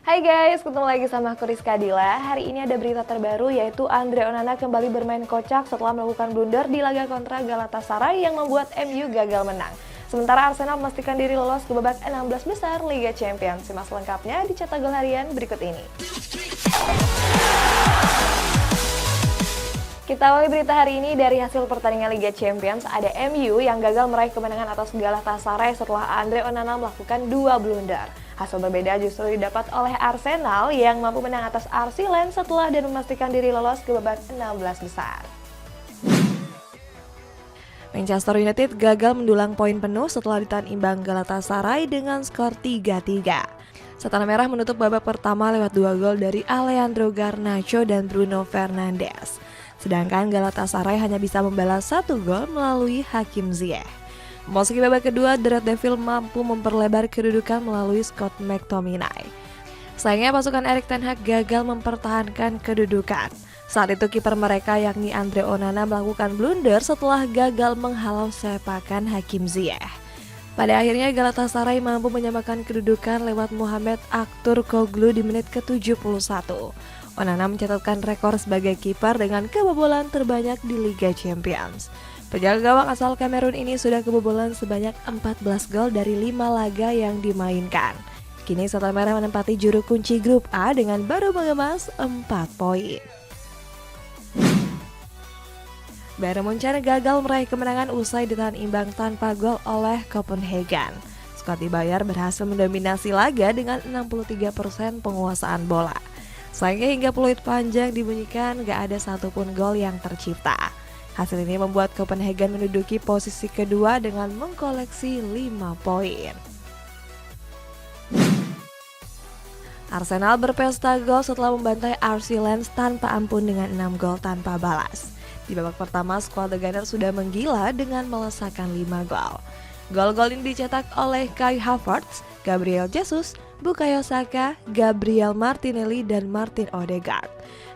Hai guys, ketemu lagi sama aku Rizka Dila. Hari ini ada berita terbaru yaitu Andre Onana kembali bermain kocak setelah melakukan blunder di laga kontra Galatasaray yang membuat MU gagal menang. Sementara Arsenal memastikan diri lolos ke babak 16 besar Liga Champions. Simak selengkapnya di Cetak Gol Harian berikut ini. Kita awali berita hari ini dari hasil pertandingan Liga Champions. Ada MU yang gagal meraih kemenangan atas Galatasaray setelah Andre Onana melakukan 2 blunder. Hasil berbeda justru didapat oleh Arsenal yang mampu menang atas RC Lens setelah dan memastikan diri lolos ke babak 16 besar. Manchester United gagal mendulang poin penuh setelah ditahan imbang Galatasaray dengan skor 3-3. Setan Merah menutup babak pertama lewat 2 gol dari Alejandro Garnacho dan Bruno Fernandes. Sedangkan Galatasaray hanya bisa membalas 1 gol melalui Hakim Ziyech. Meski babak kedua, The Red Devil mampu memperlebar kedudukan melalui Scott McTominay. Sayangnya pasukan Erik ten Hag gagal mempertahankan kedudukan. Saat itu kiper mereka yakni Andre Onana melakukan blunder setelah gagal menghalau sepakan Hakim Ziyech. Pada akhirnya Galatasaray mampu menyamakan kedudukan lewat Muhammed Aktürkoğlu di menit ke-71. Onana mencatatkan rekor sebagai kiper dengan kebobolan terbanyak di Liga Champions. Penjaga gawang asal Kamerun ini sudah kebobolan sebanyak 14 gol dari 5 laga yang dimainkan. Kini Setan Merah menempati juru kunci grup A dengan baru mengemas 4 poin. Bayern Munchen gagal meraih kemenangan usai ditahan imbang tanpa gol oleh Copenhagen. Skuad di Bayern berhasil mendominasi laga dengan 63% penguasaan bola. Sayangnya hingga peluit panjang dibunyikan gak ada satupun gol yang tercipta. Hasil ini membuat Copenhagen menduduki posisi kedua dengan mengkoleksi 5 poin. Arsenal berpesta gol setelah membantai RC Lens tanpa ampun dengan 6 gol tanpa balas. Di babak pertama, skuad The Gunners sudah menggila dengan melesakkan 5 gol. Gol-gol ini dicetak oleh Kai Havertz, Gabriel Jesus, Bukayo Saka, Gabriel Martinelli, dan Martin Odegaard.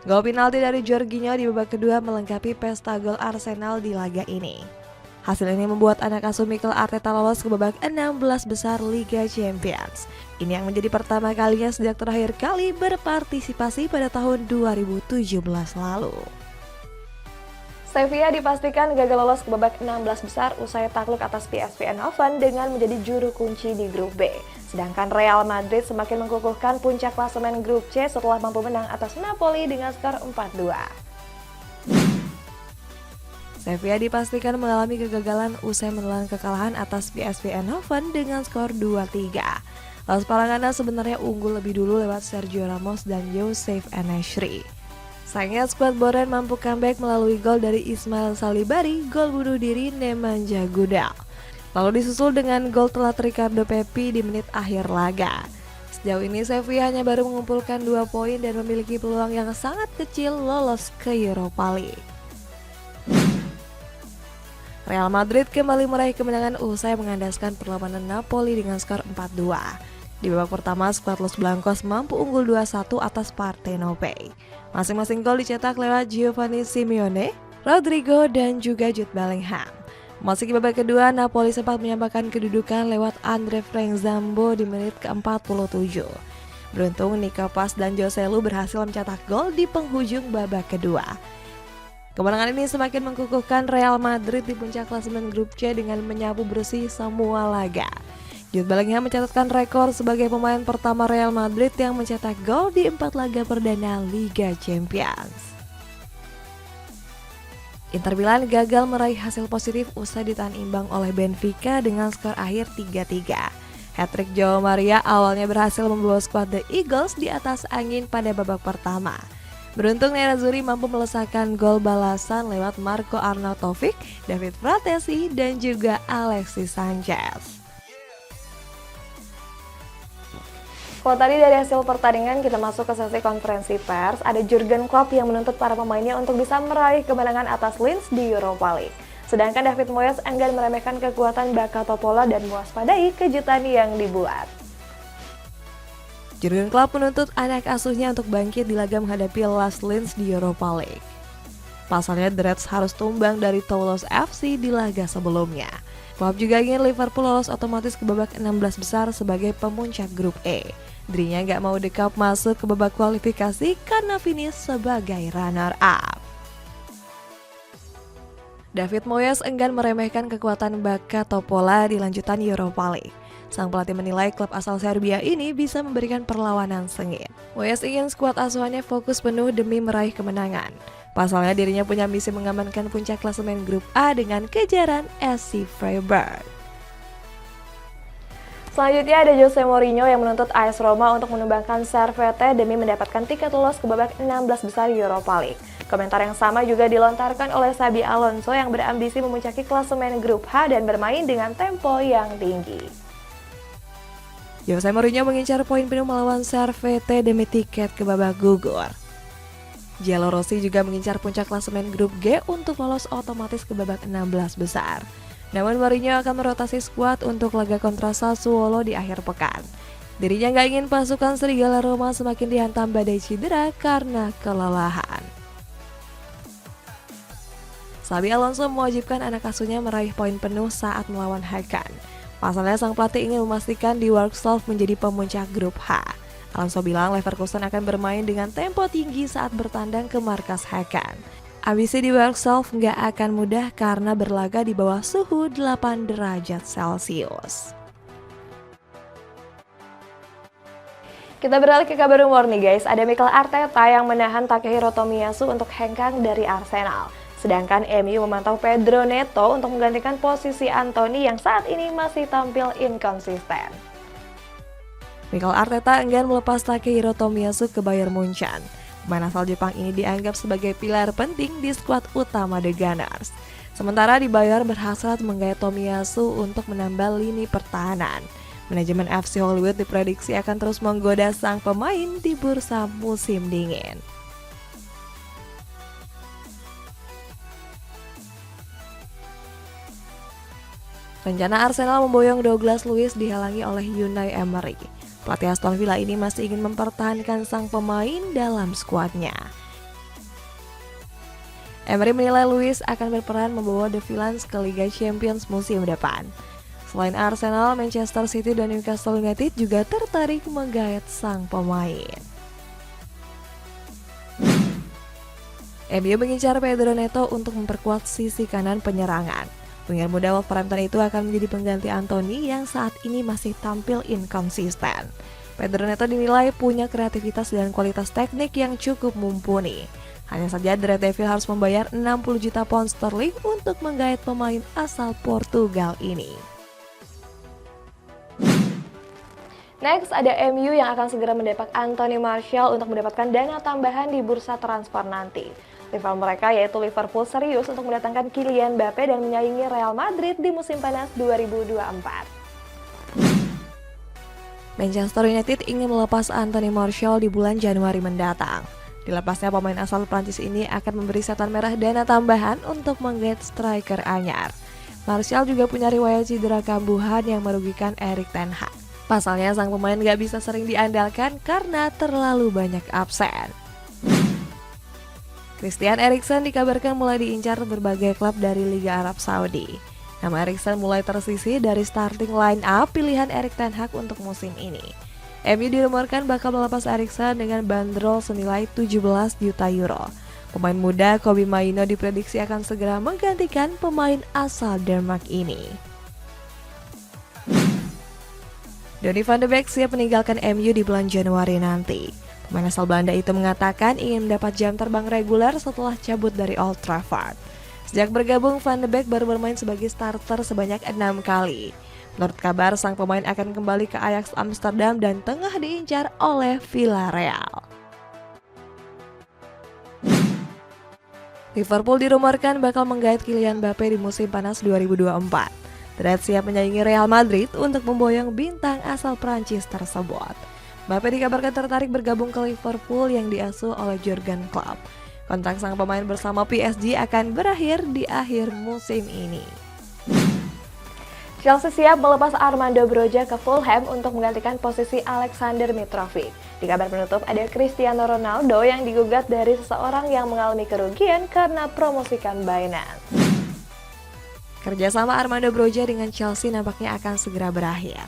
Gol penalti dari Jorginho di babak kedua melengkapi pesta gol Arsenal di laga ini. Hasil ini membuat anak asuh Mikel Arteta lolos ke babak 16 besar Liga Champions. Ini yang menjadi pertama kalinya sejak terakhir kali berpartisipasi pada tahun 2017 lalu. Sevilla dipastikan gagal lolos ke babak 16 besar usai takluk atas PSV Eindhoven dengan menjadi juru kunci di grup B. Sedangkan Real Madrid semakin mengkukuhkan puncak klasemen grup C setelah mampu menang atas Napoli dengan skor 4-2. Sevilla dipastikan mengalami kegagalan usai menelan kekalahan atas PSV Eindhoven dengan skor 2-3. Las Palangana sebenarnya unggul lebih dulu lewat Sergio Ramos dan Youssef En-Nesyri. Sayangnya skuad Boren mampu comeback melalui gol dari Ismail Salibari, gol bunuh diri Nemanja Gudel. Lalu disusul dengan gol telat Ricardo Pepi di menit akhir laga. Sejauh ini Sevilla hanya baru mengumpulkan 2 poin dan memiliki peluang yang sangat kecil lolos ke Europa League. Real Madrid kembali meraih kemenangan usai mengandaskan perlawanan Napoli dengan skor 4-2. Di babak pertama, skuad Los Blancos mampu unggul 2-1 atas Partenope. Masing-masing gol dicetak lewat Giovanni Simeone, Rodrigo, dan juga Jude Bellingham. Meski babak kedua, Napoli sempat menyamakan kedudukan lewat Andre Frank Zambo di menit ke-47. Beruntung Nico Paz dan Joselu berhasil mencetak gol di penghujung babak kedua. Kemenangan ini semakin mengkukuhkan Real Madrid di puncak klasemen grup C dengan menyapu bersih semua laga. Jude Bellingham mencatatkan rekor sebagai pemain pertama Real Madrid yang mencetak gol di 4 laga perdana Liga Champions. Inter Milan gagal meraih hasil positif usai ditahan imbang oleh Benfica dengan skor akhir 3-3. Hat-trick Joao Maria awalnya berhasil membawa skuad The Eagles di atas angin pada babak pertama. Beruntung Nerazzurri mampu melesakkan gol balasan lewat Marco Arnautovic, David Fratesi, dan juga Alexis Sanchez. Kalau tadi dari hasil pertandingan kita masuk ke sesi konferensi pers, ada Jurgen Klopp yang menuntut para pemainnya untuk bisa meraih kemenangan atas Linz di Europa League. Sedangkan David Moyes enggan meremehkan kekuatan Baka Topola dan mewaspadai kejutan yang dibuat. Jurgen Klopp menuntut anak asuhnya untuk bangkit di laga menghadapi LAS Linz di Europa League. Pasalnya The Reds harus tumbang dari Toulouse FC di laga sebelumnya. Klub juga ingin Liverpool lolos otomatis ke babak 16 besar sebagai pemuncak grup E. Dirinya nggak mau The Cup masuk ke babak kualifikasi karena finish sebagai runner-up. David Moyes enggan meremehkan kekuatan Baka Topola di lanjutan Europa League. Sang pelatih menilai klub asal Serbia ini bisa memberikan perlawanan sengit. Moyes ingin skuad asuhannya fokus penuh demi meraih kemenangan. Pasalnya dirinya punya misi mengamankan puncak klasemen grup A dengan kejaran SC Freiburg. Selanjutnya ada Jose Mourinho yang menuntut AS Roma untuk menumbangkan Servette demi mendapatkan tiket lolos ke babak 16 besar Europa League. Komentar yang sama juga dilontarkan oleh Xabi Alonso yang berambisi memuncaki klasemen grup H dan bermain dengan tempo yang tinggi. Jose Mourinho mengincar poin penuh melawan Servette demi tiket ke babak gugur. Giallorossi juga mengincar puncak klasemen grup G untuk lolos otomatis ke babak 16 besar. Namun Mourinho akan merotasi skuad untuk laga kontra Sassuolo di akhir pekan. Dirinya nggak ingin pasukan Serigala Roma semakin dihantam badai cedera karena kelelahan. Xabi Alonso mewajibkan anak asuhnya meraih poin penuh saat melawan Hakan. Pasalnya sang pelatih ingin memastikan di Workshof menjadi pemuncak grup H. Alonso bilang Leverkusen akan bermain dengan tempo tinggi saat bertandang ke markas Hakan. Ambisi di Workshof nggak akan mudah karena berlaga di bawah suhu 8 derajat Celcius. Kita beralih ke kabar umur nih guys, ada Mikel Arteta yang menahan Takehiro Tomiyasu untuk hengkang dari Arsenal. Sedangkan MU memantau Pedro Neto untuk menggantikan posisi Anthony yang saat ini masih tampil inkonsisten. Mikel Arteta enggan melepas Takehiro Tomiyasu ke Bayern Munchen. Pemain asal Jepang ini dianggap sebagai pilar penting di skuad utama The Gunners. Sementara di Bayern berhasrat menggait Tomiyasu untuk menambah lini pertahanan. Manajemen FC Hollywood diprediksi akan terus menggoda sang pemain di bursa musim dingin. Rencana Arsenal memboyong Douglas Luiz dihalangi oleh Unai Emery. Pelatih Aston Villa ini masih ingin mempertahankan sang pemain dalam skuadnya. Emery menilai Luiz akan berperan membawa The Villains ke Liga Champions musim depan. Selain Arsenal, Manchester City dan Newcastle United juga tertarik menggait sang pemain. MU mengincar Pedro Neto untuk memperkuat sisi kanan penyerangan. Winger muda Wolverhampton itu akan menjadi pengganti Anthony yang saat ini masih tampil inkonsisten. Pedro Neto dinilai punya kreativitas dan kualitas teknik yang cukup mumpuni. Hanya saja The Red Devil harus membayar 60 juta pound sterling untuk menggait pemain asal Portugal ini. Next, ada MU yang akan segera mendepak Anthony Martial untuk mendapatkan dana tambahan di bursa transfer nanti. Rival mereka yaitu Liverpool serius untuk mendatangkan Kylian Mbappe dan menyaingi Real Madrid di musim panas 2024. Manchester United ingin melepas Anthony Martial di bulan Januari mendatang. Dilepasnya pemain asal Prancis ini akan memberi setan merah dana tambahan untuk menggait striker anyar. Martial juga punya riwayat cedera kambuhan yang merugikan Erik ten Hag. Pasalnya sang pemain gak bisa sering diandalkan karena terlalu banyak absen. Christian Eriksen dikabarkan mulai diincar berbagai klub dari Liga Arab Saudi. Nama Eriksen mulai tersisih dari starting line up pilihan Erik ten Hag untuk musim ini. MU dirumorkan bakal melepas Eriksen dengan bandrol senilai 17 juta euro. Pemain muda Kobbie Mainoo diprediksi akan segera menggantikan pemain asal Denmark ini. Donny van de Beek siap meninggalkan MU di bulan Januari nanti. Pemain asal Belanda itu mengatakan ingin mendapat jam terbang reguler setelah cabut dari Old Trafford. Sejak bergabung, Van de Beek baru bermain sebagai starter sebanyak 6 kali. Menurut kabar, sang pemain akan kembali ke Ajax Amsterdam dan tengah diincar oleh Villarreal. Liverpool dirumorkan bakal menggait Kylian Mbappe di musim panas 2024. The Reds siap menyaingi Real Madrid untuk memboyong bintang asal Prancis tersebut. Mbappe dikabarkan tertarik bergabung ke Liverpool yang diasuh oleh Jurgen Klopp. Kontrak sang pemain bersama PSG akan berakhir di akhir musim ini. Chelsea siap melepas Armando Broja ke Fulham untuk menggantikan posisi Alexander Mitrovic. Di kabar penutup ada Cristiano Ronaldo yang digugat dari seseorang yang mengalami kerugian karena promosikan Binance. Kerjasama Armando Broja dengan Chelsea nampaknya akan segera berakhir.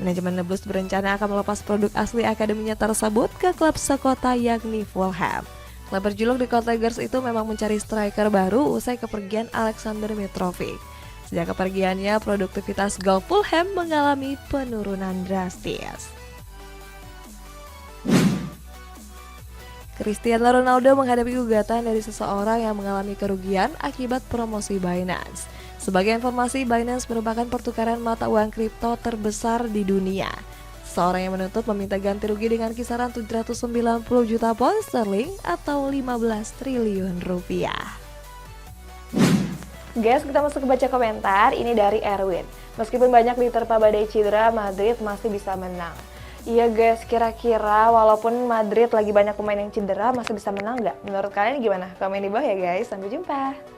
Manajemen The Blues berencana akan melepas produk asli akademinya tersebut ke klub sekota yakni Fulham. Klub berjuluk The Court Tigers itu memang mencari striker baru usai kepergian Alexander Mitrovic. Sejak kepergiannya, produktivitas gol Fulham mengalami penurunan drastis. Cristiano Ronaldo menghadapi gugatan dari seseorang yang mengalami kerugian akibat promosi Binance. Sebagai informasi, Binance merupakan pertukaran mata uang kripto terbesar di dunia. Seorang yang menuntut meminta ganti rugi dengan kisaran 790 juta pound sterling atau 15 triliun rupiah. Guys, kita masuk ke baca komentar. Ini dari Erwin. Meskipun banyak diterpa badai cedera, Madrid masih bisa menang. Iya guys, kira-kira walaupun Madrid lagi banyak pemain yang cedera, masih bisa menang nggak? Menurut kalian gimana? Komen di bawah ya guys, sampai jumpa!